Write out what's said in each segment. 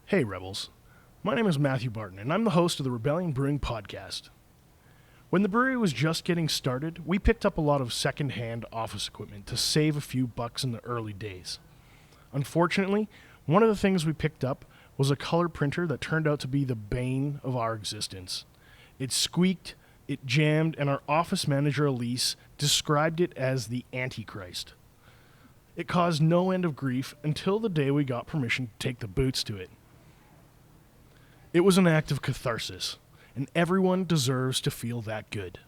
Hey, Rebels. My name is Matthew Barton, and I'm the host of the Rebellion Brewing podcast. When the brewery was just getting started, we picked up a lot of second-hand office equipment to save a few bucks in the early days. Unfortunately, one of the things we picked up was a color printer that turned out to be the bane of our existence. It squeaked, it jammed, and our office manager, Elise, described it as the Antichrist. It caused no end of grief until the day we got permission to take the boots to it. It was an act of catharsis, and everyone deserves to feel that good.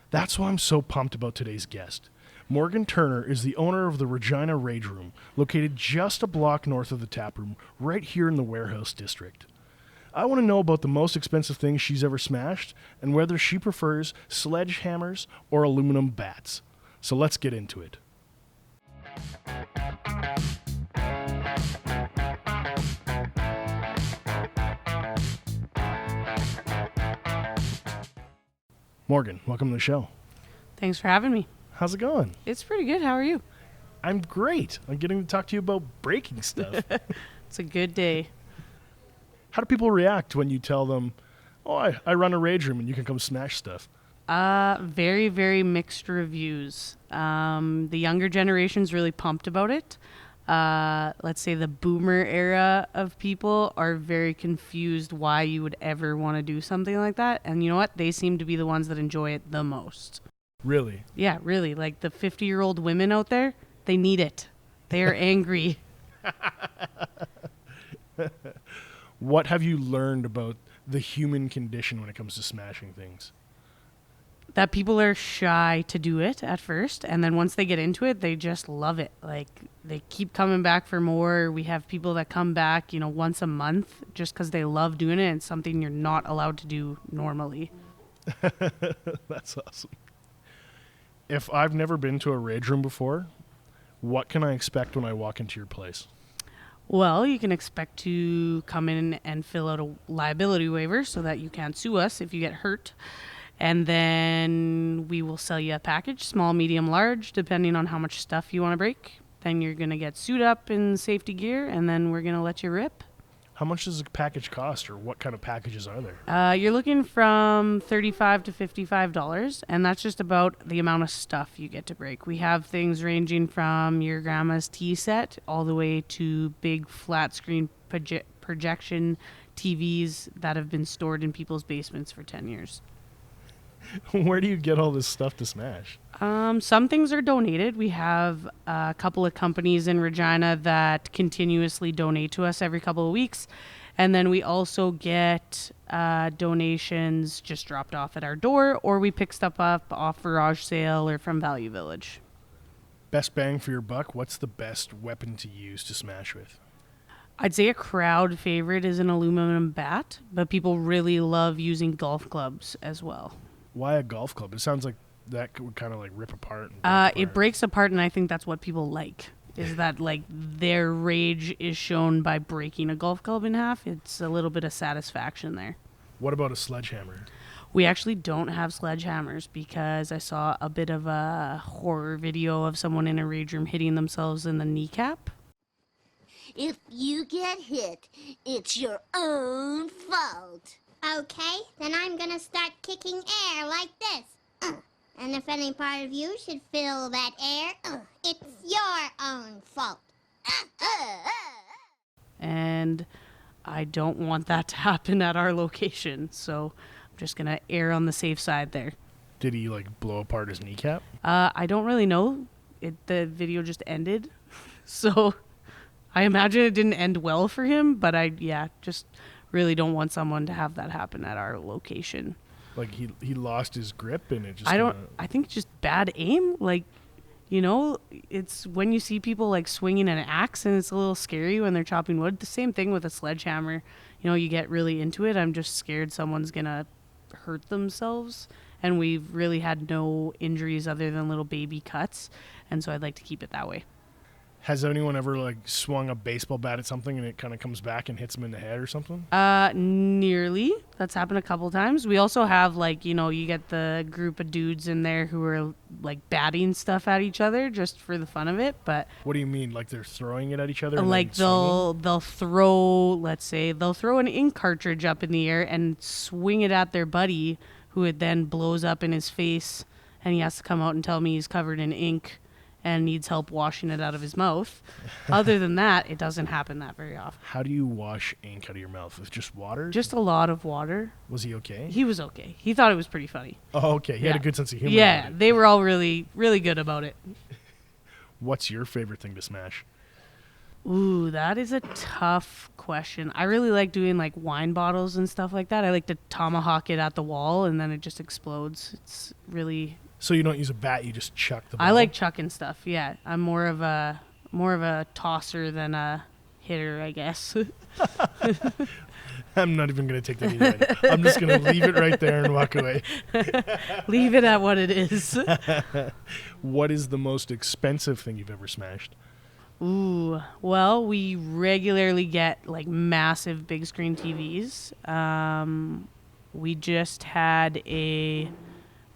That's why I'm so pumped about today's guest. Morgan Turner is the owner of the Regina Rage Room, located just a block north of the taproom, right here in the warehouse district. I want to know about the most expensive things she's ever smashed, and whether she prefers sledgehammers or aluminum bats. So let's get into it. Morgan, welcome to the show. Thanks for having me. How's it going? It's pretty good. How are you? I'm great. I'm getting to talk to you about breaking stuff. It's a good day. How do people react when you tell them, oh, I run a rage room and you can come smash stuff? Very, very mixed reviews. The younger generation's really pumped about it. Let's say the boomer era of people are very confused why you would ever want to do something like that. And you know what? They seem to be the ones that enjoy it the most. Really? Yeah, really. Like the 50-year-old women out there, they need it. They are angry. What have you learned about the human condition when it comes to smashing things? That people are shy to do it at first, and then once they get into it, they just love it. Like, they keep coming back for more. We have people that come back, once a month just because they love doing it, and it's something you're not allowed to do normally. That's awesome. If I've never been to a rage room before, what can I expect when I walk into your place? Well, you can expect to come in and fill out a liability waiver so that you can't sue us if you get hurt. And then we will sell you a package, small, medium, large, depending on how much stuff you want to break. Then you're going to get suited up in safety gear, and then we're going to let you rip. How much does a package cost, or what kind of packages are there? You're looking from $35 to $55, and that's just about the amount of stuff you get to break. We have things ranging from your grandma's tea set all the way to big flat screen projection TVs that have been stored in people's basements for 10 years. Where do you get all this stuff to smash? Some things are donated. We have a couple of companies in Regina that continuously donate to us every couple of weeks. And then we also get donations just dropped off at our door, or we pick stuff up off garage sale or from Value Village. Best bang for your buck, what's the best weapon to use to smash with? I'd say a crowd favorite is an aluminum bat, but people really love using golf clubs as well. Why a golf club? It sounds like that would kind of like rip apart. It breaks apart, and I think that's what people like, is that like their rage is shown by breaking a golf club in half. It's a little bit of satisfaction there. What about a sledgehammer? We actually don't have sledgehammers because I saw a bit of a horror video of someone in a rage room hitting themselves in the kneecap. If you get hit, it's your own fault. Okay, then I'm gonna start kicking air like this. And if any part of you should feel that air, it's your own fault. And I don't want that to happen at our location, so I'm just gonna err on the safe side there. Did he blow apart his kneecap? I don't really know. The video just ended, so I imagine it didn't end well for him, but I just really don't want someone to have that happen at our location. Like he lost his grip and it just... I think it's just bad aim. It's when you see people swinging an axe, and it's a little scary when they're chopping wood. The same thing with a sledgehammer. You get really into it. I'm just scared someone's gonna hurt themselves, and we've really had no injuries other than little baby cuts, and so I'd like to keep it that way. Has anyone ever like swung a baseball bat at something and it kind of comes back and hits them in the head or something? Nearly. That's happened a couple times. We also have like, you get the group of dudes in there who are like batting stuff at each other just for the fun of it. But What do you mean? Like they're throwing it at each other? And like then swinging? they'll throw, let's say, they'll throw an ink cartridge up in the air and swing it at their buddy, who it then blows up in his face, and he has to come out and tell me he's covered in ink and needs help washing it out of his mouth. Other than that, it doesn't happen that very often. How do you wash ink out of your mouth? With just water? Just a lot of water. Was he okay? He was okay. He thought it was pretty funny. Oh, okay. He had a good sense of humor. Yeah, about it. they were all really, really good about it. What's your favorite thing to smash? Ooh, that is a tough question. I really like doing like wine bottles and stuff like that. I like to tomahawk it at the wall and then it just explodes. It's really... So you don't use a bat, you just chuck the ball? I like chucking stuff. Yeah, I'm more of a tosser than a hitter, I guess. I'm not even going to take that either. I'm just going to leave it right there and walk away. Leave it at what it is. What is the most expensive thing you've ever smashed? Ooh, well, we regularly get like massive big screen TVs. We just had a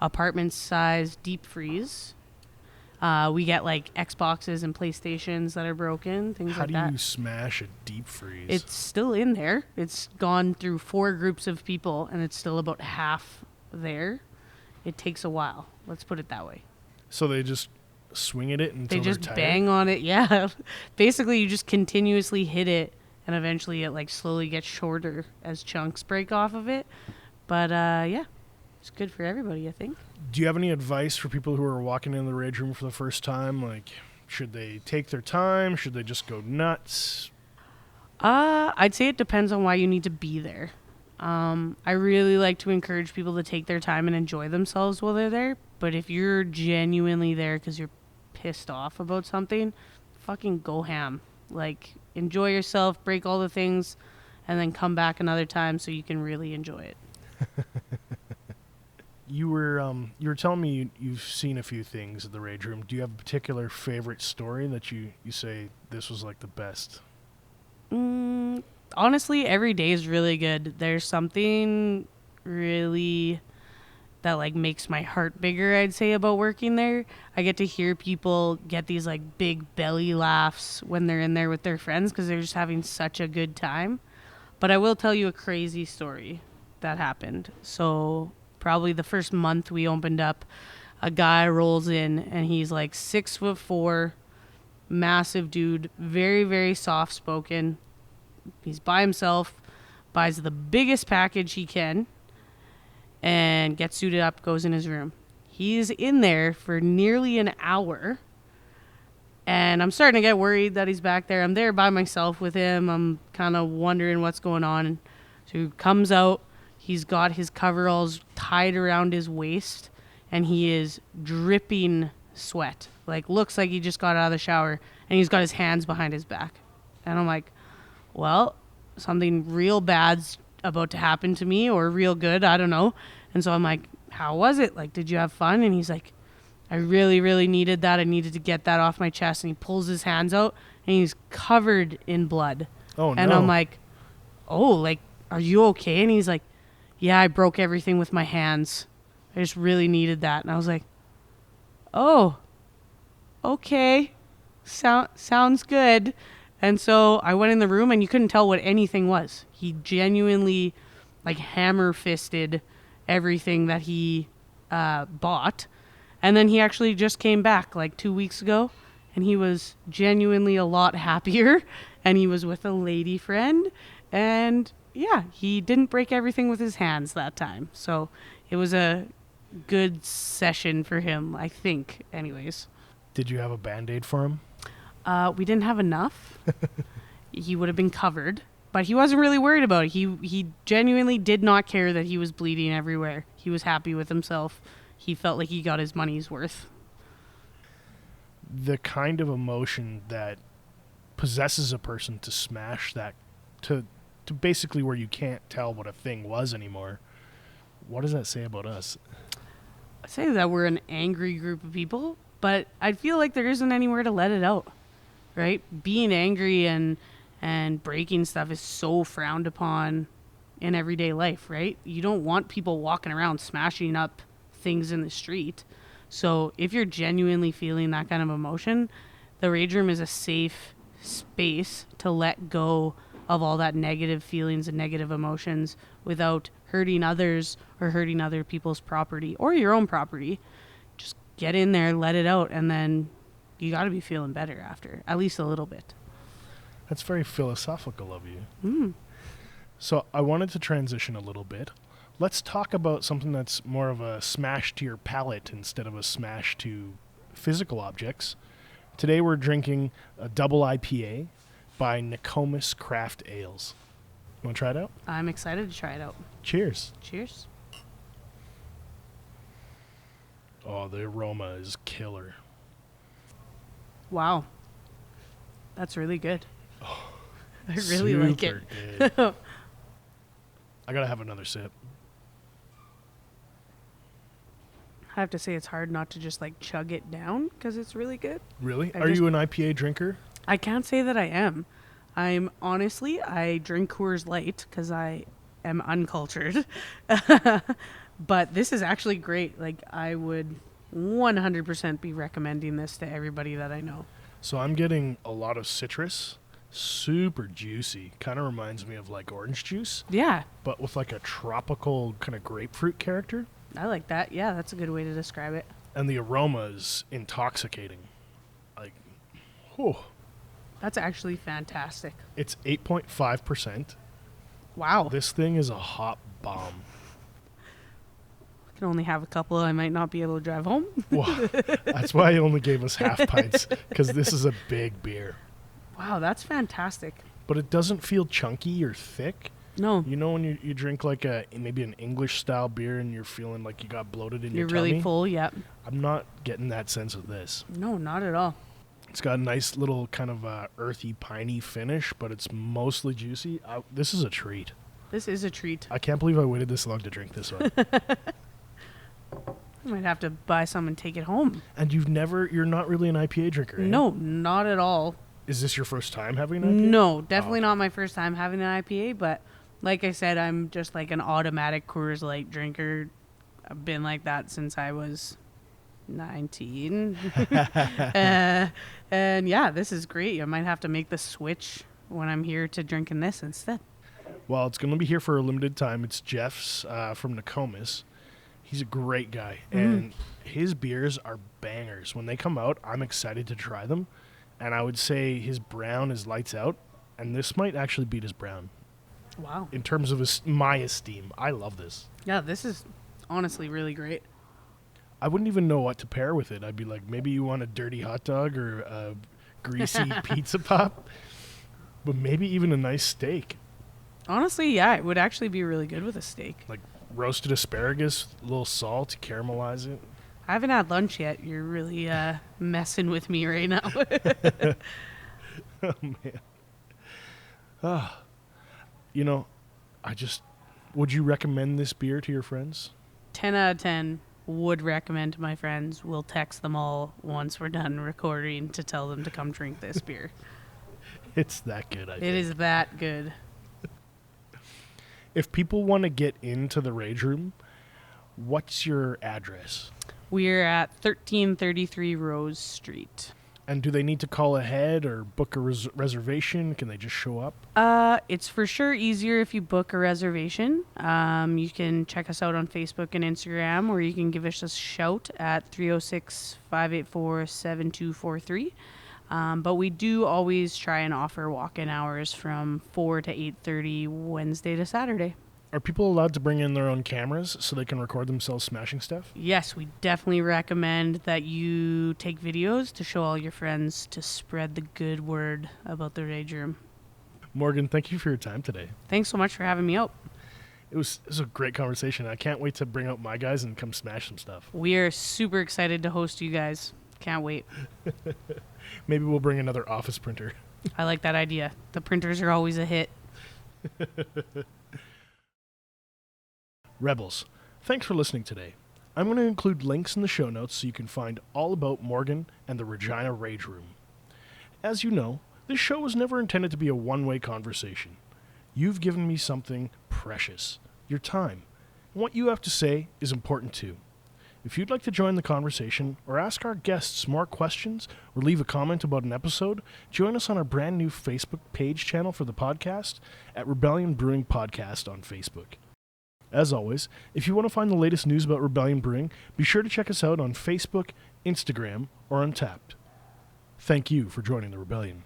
apartment size deep freeze. We get like Xboxes and PlayStations that are broken, things How like do that. you smash a deep freeze? It's still in there. It's gone through 4 groups of people and it's still about half there. It takes a while. Let's put it that way. So they just swing at it until They just they're tired? bang on it. Yeah. Basically, you just continuously hit it and eventually it like slowly gets shorter as chunks break off of it. But yeah, it's good for everybody, I think. Do you have any advice for people who are walking in the Rage Room for the first time? Like, should they take their time? Should they just go nuts? I'd say it depends on why you need to be there. I really like to encourage people to take their time and enjoy themselves while they're there. But if you're genuinely there because you're pissed off about something, fucking go ham. Like, enjoy yourself, break all the things, and then come back another time so you can really enjoy it. You were telling me you've seen a few things at the Rage Room. Do you have a particular favorite story that you say this was like the best? Honestly, every day is really good. There's something really that like makes my heart bigger, I'd say, about working there. I get to hear people get these like big belly laughs when they're in there with their friends because they're just having such a good time. But I will tell you a crazy story that happened. So probably the first month we opened up, a guy rolls in and he's like 6'4", massive dude, very, very soft spoken. He's by himself, buys the biggest package he can, and gets suited up, goes in his room. He's in there for nearly an hour, and I'm starting to get worried that he's back there. I'm there by myself with him. I'm kind of wondering what's going on. So he comes out. He's got his coveralls tied around his waist, and he is dripping sweat. Like, looks like he just got out of the shower, and he's got his hands behind his back. And I'm like, well, something real bad's about to happen to me, or real good, I don't know. And so I'm like, how was it? Like, did you have fun? And he's like, I really, really needed that. I needed to get that off my chest. And he pulls his hands out, and he's covered in blood. Oh, no. And I'm like, oh, like, are you okay? And he's like, yeah, I broke everything with my hands. I just really needed that. And I was like, oh, okay. Sounds good. And so I went in the room and you couldn't tell what anything was. He genuinely like hammer fisted everything that he bought. And then he actually just came back like 2 weeks ago and he was genuinely a lot happier and he was with a lady friend. And yeah, he didn't break everything with his hands that time. So it was a good session for him, I think, anyways. Did you have a Band-Aid for him? We didn't have enough. He would have been covered, but he wasn't really worried about it. He genuinely did not care that he was bleeding everywhere. He was happy with himself. He felt like he got his money's worth. The kind of emotion that possesses a person to smash that, to basically where you can't tell what a thing was anymore. What does that say about us? I'd say that we're an angry group of people, but I feel like there isn't anywhere to let it out. right? Being angry and breaking stuff is so frowned upon in everyday life, right? You don't want people walking around smashing up things in the street. So if you're genuinely feeling that kind of emotion, the Rage Room is a safe space to let go of all that negative feelings and negative emotions without hurting others or hurting other people's property or your own property. Just get in there, let it out, and then you got to be feeling better after, at least a little bit. That's very philosophical of you. So I wanted to transition a little bit. Let's talk about something that's more of a smash to your palate instead of a smash to physical objects. Today we're drinking a double IPA by Nokomis Craft Ales. You want to try it out? I'm excited to try it out. Cheers. Cheers. Oh, the aroma is killer. Wow. That's really good. I really like it. Super good. I gotta have another sip. I have to say it's hard not to just like chug it down because it's really good. Really? Are you an IPA drinker? I can't say that I am. I drink Coors Light because I am uncultured. But this is actually great. Like, I would 100% be recommending this to everybody that I know. So I'm getting a lot of citrus, super juicy. Kind of reminds me of like orange juice, Yeah, but with like a tropical kind of grapefruit character. I like that. Yeah, that's a good way to describe it. And the aroma is intoxicating. Like, whew. That's actually fantastic. It's 8.5%. Wow. This thing is a hot bomb. I can only have a couple. I might not be able to drive home. Wow. That's why he only gave us half pints, because this is a big beer. Wow, that's fantastic. But it doesn't feel chunky or thick. No, You know when you drink like maybe an English style beer and you're feeling like you got bloated in you're your tummy? really full. Yep. I'm not getting that sense with this. No, not at all. It's got a nice little kind of earthy, piney finish, but it's mostly juicy. This is a treat. This is a treat. I can't believe I waited this long to drink this one. I might have to buy some and take it home. And you're not really an IPA drinker, eh? No, not at all. Is this your first time having an IPA? No, definitely not my first time having an IPA, but like I said, I'm just like an automatic Coors Light drinker. I've been like that since I was 19. And yeah, this is great. I might have to make the switch when I'm here to drinking this instead. Well, it's going to be here for a limited time. It's Jeff's from Nokomis. He's a great guy, and his beers are bangers. When they come out, I'm excited to try them, and I would say his brown is lights out, and this might actually beat his brown. Wow. In terms of my esteem, I love this. Yeah, this is honestly really great. I wouldn't even know what to pair with it. I'd be like, maybe you want a dirty hot dog or a greasy pizza pop, but maybe even a nice steak. Honestly, yeah, it would actually be really good with a steak. Like roasted asparagus, a little salt, caramelize it. I haven't had lunch yet. You're really messing with me right now. Oh, man. You know, would you recommend this beer to your friends? 10 out of 10 would recommend to my friends. We'll text them all once we're done recording to tell them to come drink this beer. It's that good, I think. It is that good. If people want to get into the Rage Room, what's your address? We're at 1333 Rose Street. And do they need to call ahead or book a reservation? Can they just show up? It's for sure easier if you book a reservation. You can check us out on Facebook and Instagram, or you can give us a shout at 306-584-7243. But we do always try and offer walk-in hours from 4 to 8:30 Wednesday to Saturday. Are people allowed to bring in their own cameras so they can record themselves smashing stuff? Yes, we definitely recommend that you take videos to show all your friends to spread the good word about the Rage Room. Morgan, thank you for your time today. Thanks so much for having me out. It was a great conversation. I can't wait to bring out my guys and come smash some stuff. We are super excited to host you guys. Can't wait. Maybe we'll bring another office printer. I like that idea. The printers are always a hit. Rebels, thanks for listening today. I'm going to include links in the show notes so you can find all about Morgan and the Regina Rage Room. As you know, this show was never intended to be a one-way conversation. You've given me something precious, your time, and what you have to say is important too. If you'd like to join the conversation or ask our guests more questions or leave a comment about an episode, join us on our brand new Facebook page channel for the podcast at Rebellion Brewing Podcast on Facebook. As always, if you want to find the latest news about Rebellion Brewing, be sure to check us out on Facebook, Instagram, or Untappd. Thank you for joining the Rebellion.